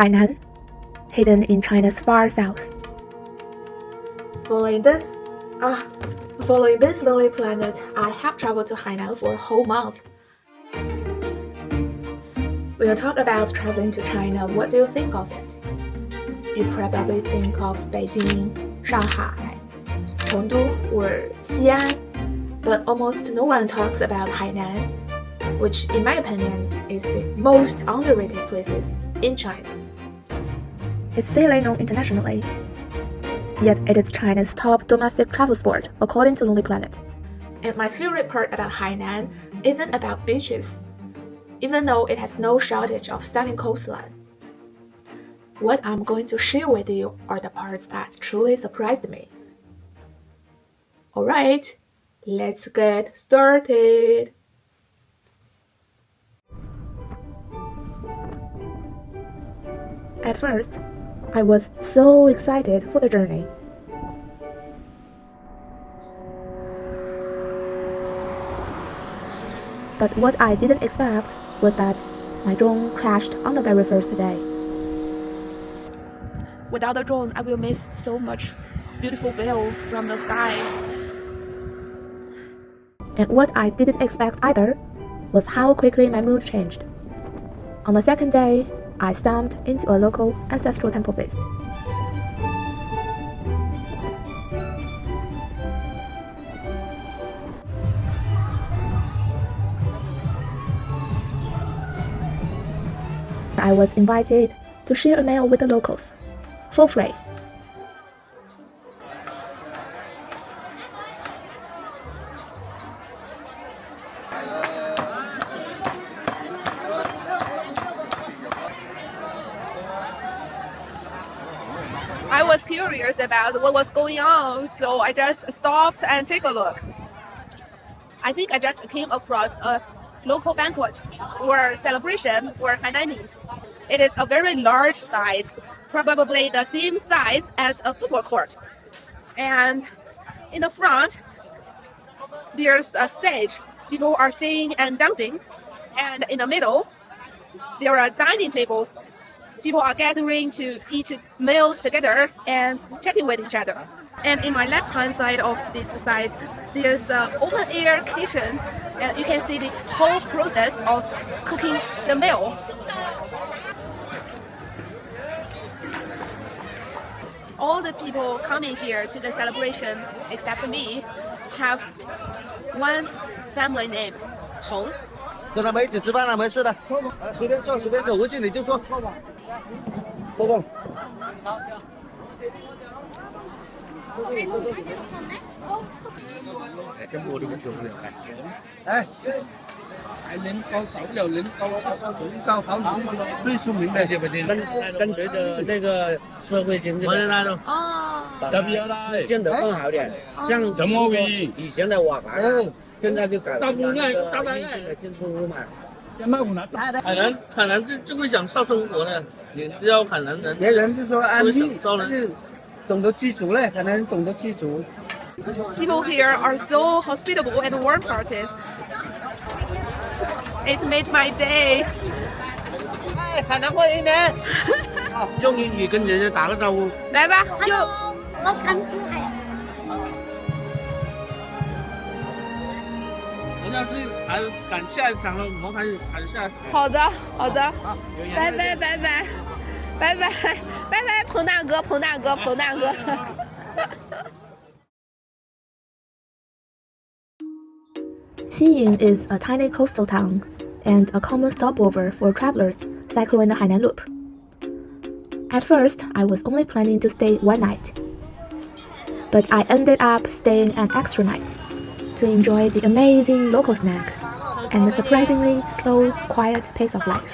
Hainan, hidden in China's far south. Following this lonely planet, I have traveled to Hainan for a whole month. When you talk about traveling to China, what do you think of it? You probably think of Beijing, Shanghai, Chengdu, or Xi'an, but almost no one talks about Hainan, which in my opinion is the most underrated places in China. It's barely known internationally, yet it is China's top domestic travel sport according to Lonely Planet. And my favorite part about Hainan isn't about beaches, even though it has no shortage of stunning coastline. What I'm going to share with you are the parts that truly surprised me. Alright, let's get started. At first, I was so excited for the journey. But what I didn't expect was that my drone crashed on the very first day. Without the drone, I will miss so much beautiful view from the sky. And what I didn't expect either was how quickly my mood changed. On the second day, I stumbled into a local ancestral temple feast. I was invited to share a meal with the locals, for free. I was curious about what was going on, so I just stopped and take a look. I think I just came across a local banquet or celebration for Hainanese. It is a very large size, probably the same size as a football court. And in the front, there's a stage. People are singing and dancing. And in the middle, there are dining tables. People are gathering to eat meals together and chatting with each other. And in my left-hand side of this side, there's an open-air kitchen, and you can see the whole process of cooking the meal. All the people coming here to the celebration, except me, have one family name, Hong. 跟他们一起吃饭了，没事的，随便坐，随便走，回去你就坐，坐坐。cái mua đi cái chuột liền này. Đây, Hải lính高手有lính高手，高考最出名的。跟随着那个社会经济我来了，要不要来？建得更好一点，像怎么比？以前的瓦房，现在就改成那个硬性的建筑物嘛。海南这个享受生活呢，你知道海南人，别人就说安逸，享受呢，就懂得知足嘞，才能懂得知足。 People here are so hospitable and warm-hearted. It made my day. 哎，海南欢迎您。用英语跟人家打个招呼。来吧， Hello, welcome to Hainan. 我要是还赶下一场了，我们还下。好的，好的，好，有缘。拜拜，拜拜，拜拜，拜拜，彭大哥，彭大哥，彭大哥。Xinying is a tiny coastal town and a common stopover for travelers cycling the Hainan Loop. At first, I was only planning to stay one night, but I ended up staying an extra night to enjoy the amazing local snacks and the surprisingly slow, quiet pace of life.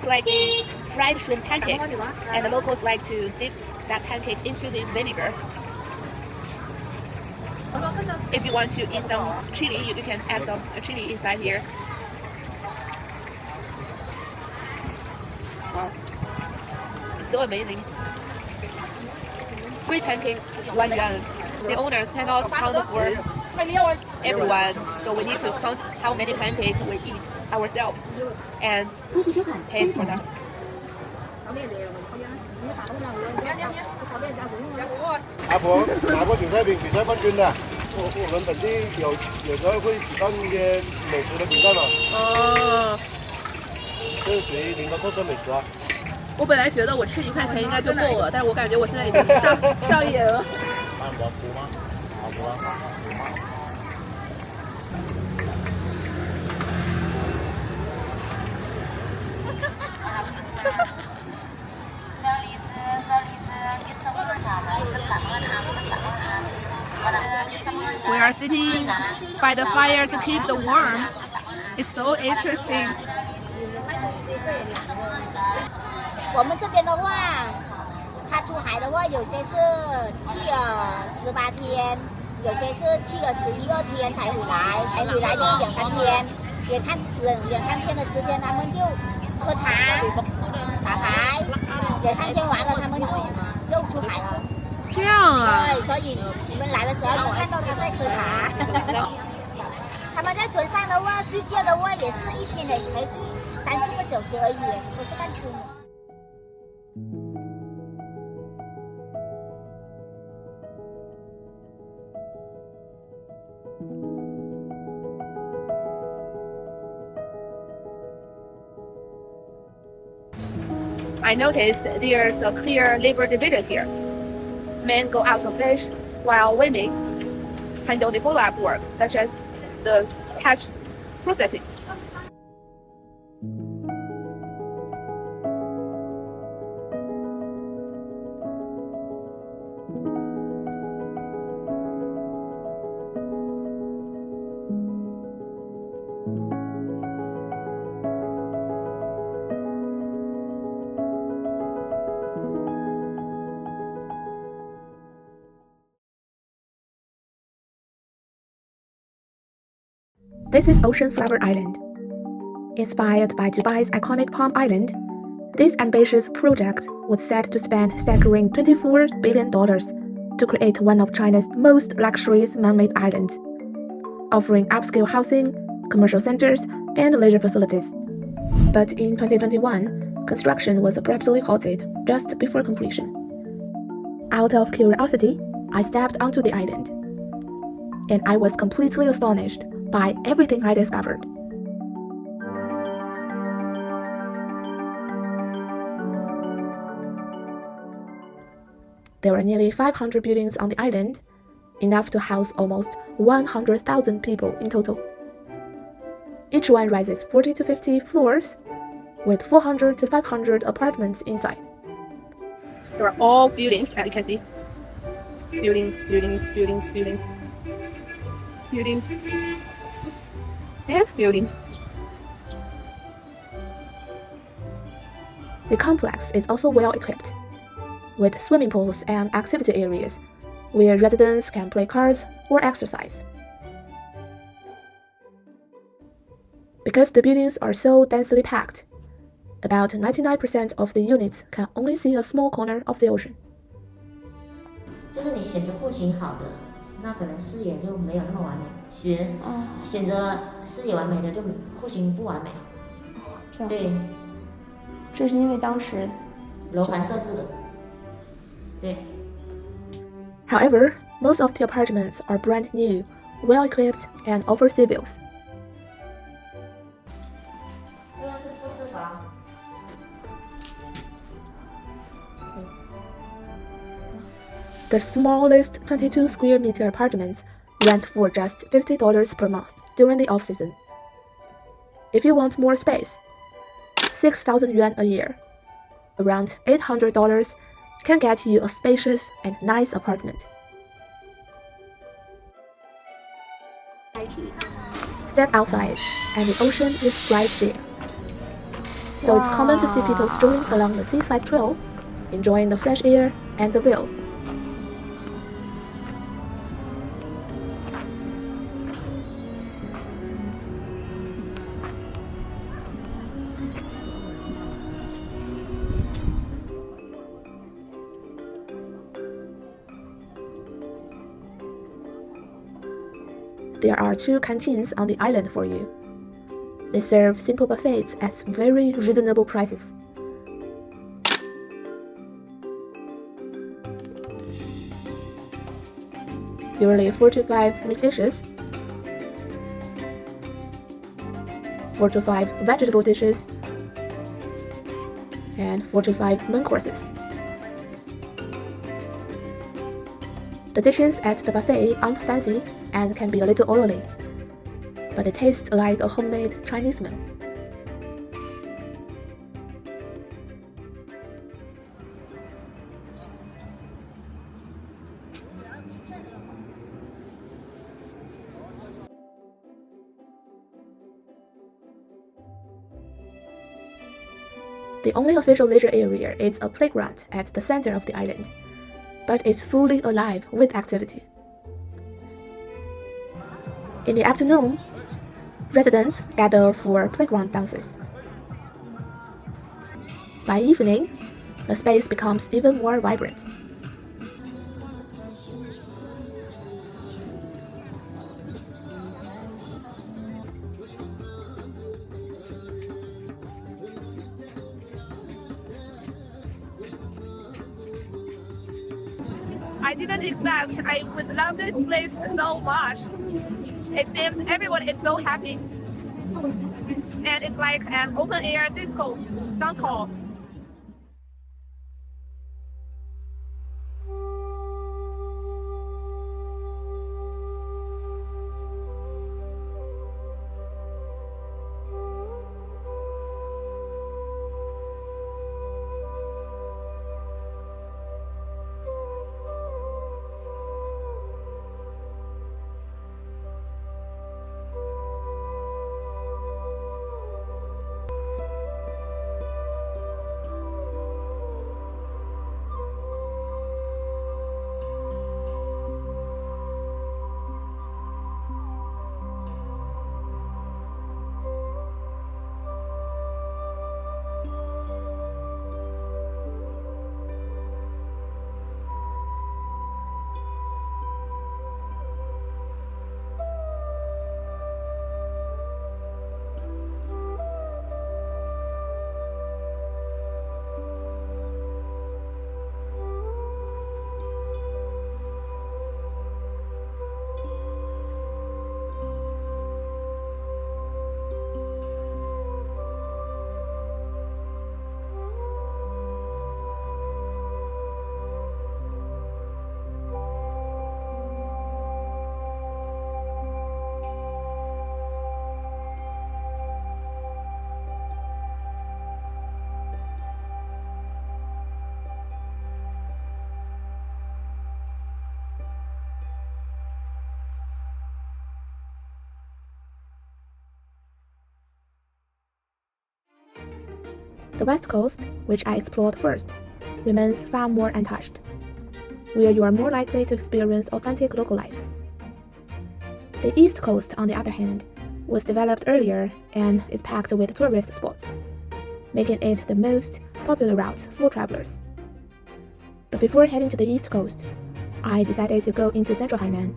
like a fried shrimp pancake, and the locals like to dip that pancake into the vinegar. If you want to eat some chili, you can add some chili inside here. Wow, it's so amazing. 3 pancakes, 1 yuan. The owners cannot count for everyone, so we need to count how many pancakes we eat ourselves and pay for them. 阿婆拿过韭菜饼、韭菜冠军的，我们本地有时候会举办一些美食的比赛嘛。哦，这是属于宁波特色美食啊。我本来觉得我吃1块钱应该就够了，但是我感觉我现在已经上瘾了。按我补吗？好补吗？ We are sitting by the fire to keep the warm. It's so interesting. 我们这边的话，他出海的话，有些是去了18天，有些是去了11、2天才回来，才回来就2、3天，也看2、3天的时间，他们就喝茶、打牌，2、3天完了，他们就又出海了。 这样啊？对，所以你们来的时候能看到他在喝茶。他们在船上的话，睡觉的话也是一天的才睡3、4个小时而已，不是半天。 I noticed there's a clear labor division here. Men go out to fish, while women handle the follow-up work, such as the catch processing. This is Ocean Flower Island. Inspired by Dubai's iconic Palm Island, this ambitious project was set to spend staggering $24 billion to create one of China's most luxurious man-made islands, offering upscale housing, commercial centers, and leisure facilities. But in 2021, construction was abruptly halted just before completion. Out of curiosity, I stepped onto the island, and I was completely astonished by everything I discovered. There are nearly 500 buildings on the island, enough to house almost 100,000 people in total. Each one rises 40 to 50 floors, with 400 to 500 apartments inside. There are all buildings, as you can see. Buildings, buildings, buildings, buildings. Buildings. And buildings. The complex is also well equipped, with swimming pools and activity areas where residents can play cards or exercise. Because the buildings are so densely packed, about 99% of the units can only see a small corner of the ocean. 就是你选择户型好的，那可能视野就没有那么完美；选择视野完美的，就户型不完美。这样。对，这是因为当时楼盘设置的。对。However, most of the apartments are brand new, well equipped, and offer sea views. 这个是复式房。 The smallest 22 square meter apartments rent for just $50 per month during the off-season. If you want more space, 6,000 yuan a year, around $800, can get you a spacious and nice apartment. Step outside, and the ocean is right there. so it's common to see people strolling along the seaside trail, enjoying the fresh air and the view. There are 2 canteens on the island for you. They serve simple buffets at very reasonable prices. Usually 4 to 5 meat dishes, 4 to 5 vegetable dishes, and 4 to 5 main courses. The dishes at the buffet aren't fancy and can be a little oily, but they taste like a homemade Chinese meal. The only official leisure area is a playground at the center of the island, but it's fully alive with activity. In the afternoon, residents gather for playground dances. By evening, the space becomes even more vibrant. I didn't expect I would love this place so much. It seems everyone is so happy. And it's like an open air disco dance hall. The West Coast, which I explored first, remains far more untouched, where you are more likely to experience authentic local life. The East Coast, on the other hand, was developed earlier and is packed with tourist spots, making it the most popular route for travelers. But before heading to the East Coast, I decided to go into Central Hainan.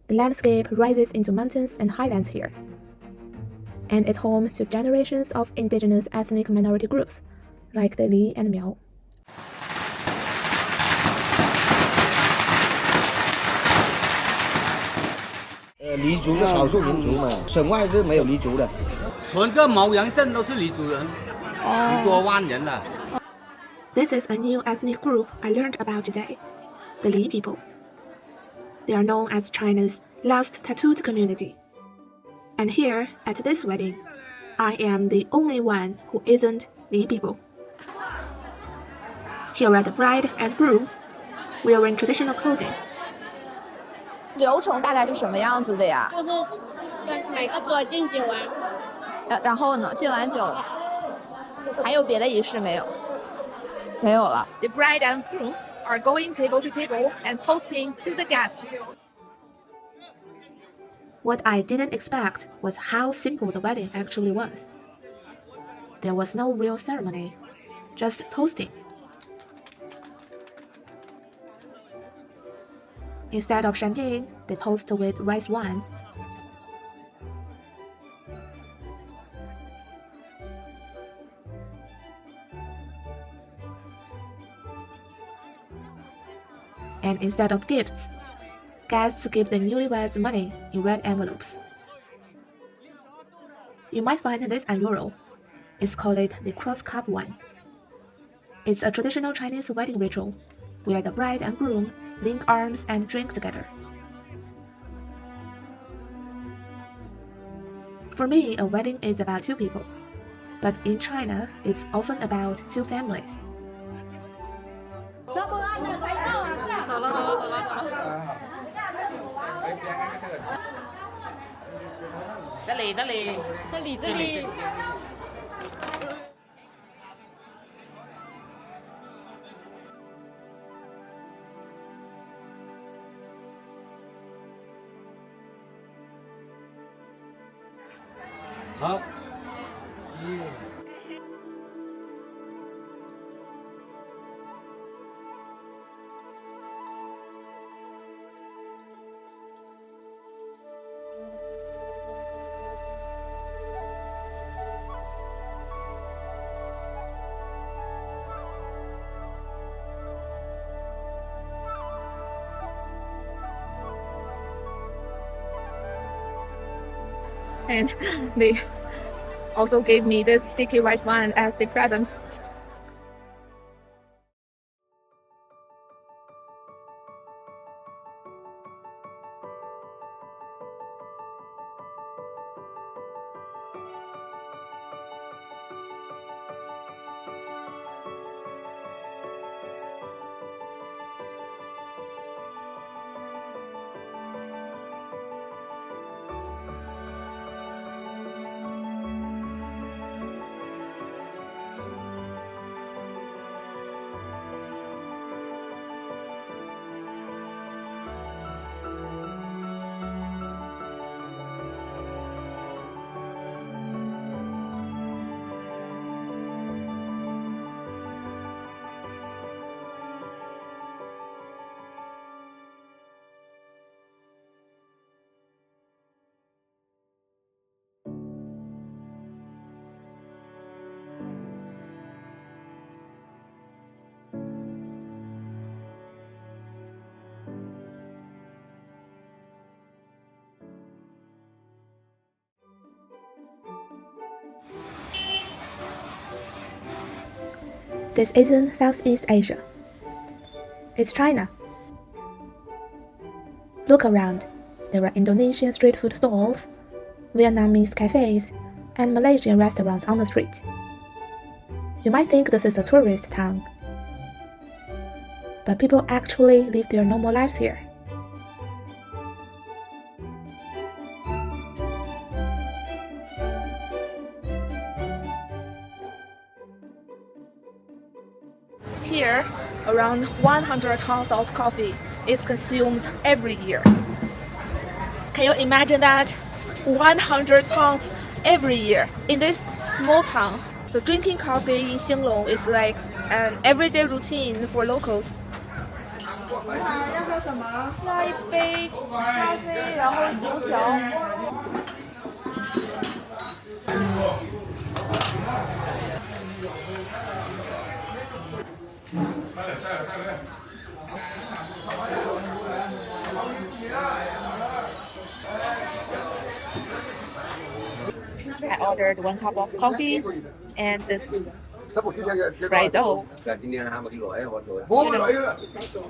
The landscape rises into mountains and highlands here, and is home to generations of indigenous ethnic minority groups, like the Li and Miao. 黎族是少数民族嘛，省外是没有黎族的。全个毛阳镇都是黎族人，10多万人了。This is a new ethnic group I learned about today, the Li people. They are known as China's last tattooed community. And here, at this wedding, I am the only one who isn't Li people. Here are the bride and groom, wearing traditional clothing. 流程大概是什么样子的呀？就是每个桌敬酒啊。然后呢，敬完酒，还有别的仪式没有？没有了。The bride and groom are going table to table and toasting to the guests. What I didn't expect was how simple the wedding actually was. There was no real ceremony, just toasting. Instead of champagne, they toast with rice wine. And instead of gifts, guests give the newlyweds money in red envelopes. You might find this unusual. It's called the cross-cup wine. It's a traditional Chinese wedding ritual where the bride and groom link arms and drink together. For me, a wedding is about two people, but in China, it's often about two families. 这里。好。And they also gave me this sticky rice wine as the present. This isn't Southeast Asia. It's China. Look around. There are Indonesian street food stalls, Vietnamese cafes, and Malaysian restaurants on the street. You might think this is a tourist town, but people actually live their normal lives here. Here, around 100 tons of coffee is consumed every year. Can you imagine that? 100 tons every year in this small town. So drinking coffee in Xinglong is like an everyday routine for locals. 要一杯咖啡，然后油条。I ordered 1 cup of coffee and this fried dough. You know,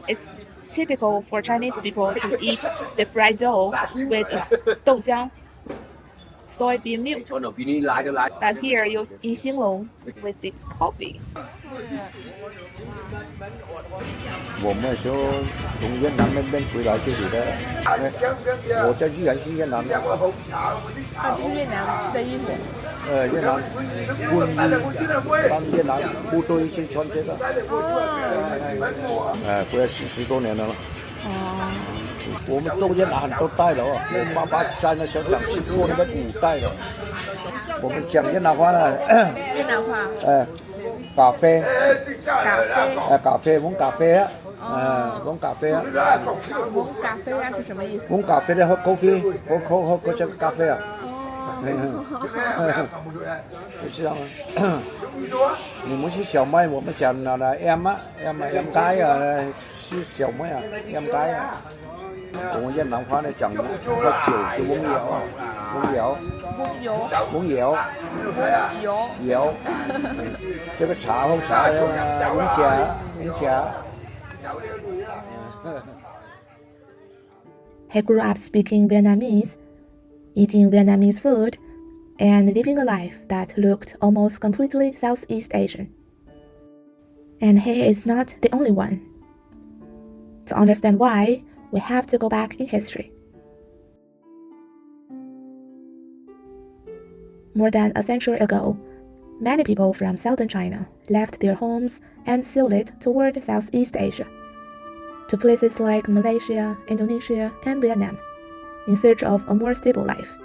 it's typical for Chinese people to eat the fried dough with 豆浆, soybean milk. But here in Xinglong with the coffee. 我们就从越南那边回来这里的，我在宜兰是越南的。啊，这是越南的衣服。越南军帮越南部队去穿这个，不要10多年了。我们到越南很多代了哦，我妈妈在那时候讲是过那个古代的。我们讲越南话呢，越南话，咖啡，咖啡，蒙咖啡啊，蒙咖啡啊，蒙咖啡啊是什么意思？蒙咖啡的喝咖啡，喝这个咖啡啊。是这样啊。你们是小麦，我们讲là em á, em cái à, 是小麦啊，em cái啊。我们越南话呢讲喝酒就蒙窑啊，蒙窑，这个茶喝茶蒙茶。He grew up speaking Vietnamese, eating Vietnamese food, and living a life that looked almost completely Southeast Asian. And he is not the only one. To understand why, we have to go back in history. More than a century ago, many people from southern China left their homes and sailed toward Southeast Asia, to places like Malaysia, Indonesia, and Vietnam, in search of a more stable life.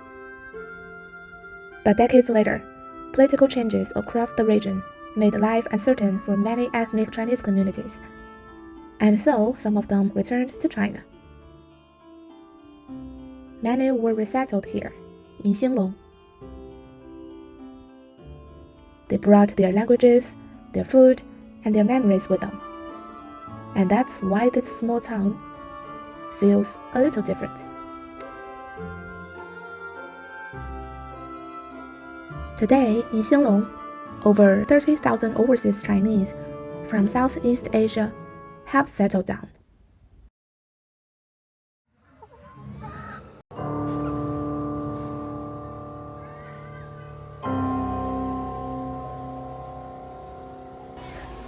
But decades later, political changes across the region made life uncertain for many ethnic Chinese communities, and so some of them returned to China. Many were resettled here, in Xinglong. They brought their languages, their food, and their memories with them. And that's why this small town feels a little different. Today, in Xinglong, over 30,000 overseas Chinese from Southeast Asia have settled down.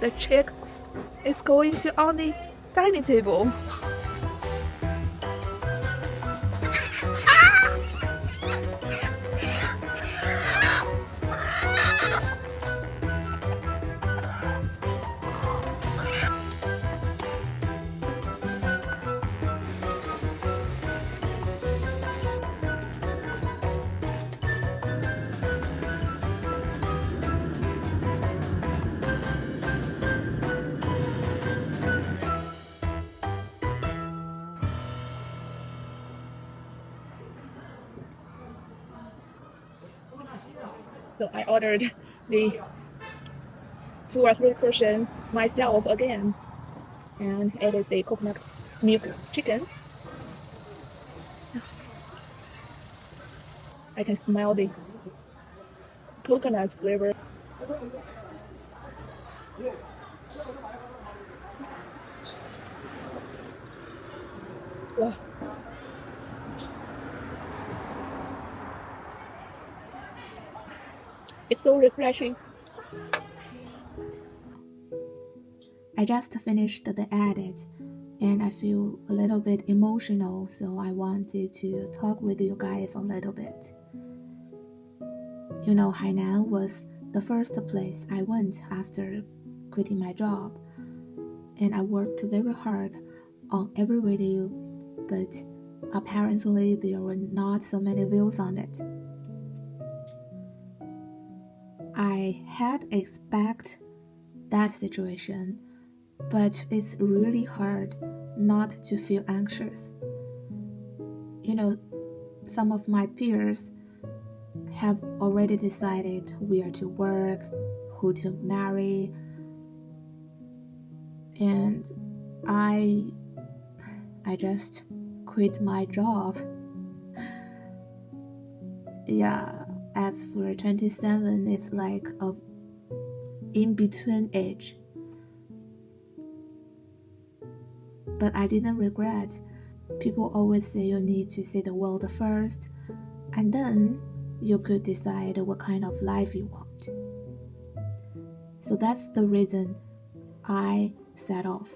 The chick is going to on the dining table. So I ordered the 2 or 3 portion myself again, and it is the coconut milk chicken. I can smell the coconut flavor. Wow. It's so refreshing. I just finished the edit and I feel a little bit emotional, so I wanted to talk with you guys a little bit. You know, Hainan was the first place I went after quitting my job, and I worked very hard on every video, but apparently there were not so many views on it. I had expected that situation, but it's really hard not to feel anxious. You know, some of my peers have already decided where to work, who to marry, and I just quit my job. Yeah, as for 27, it's like a in-between age. But I didn't regret. People always say you need to see the world first, and then you could decide what kind of life you want. So that's the reason I set off.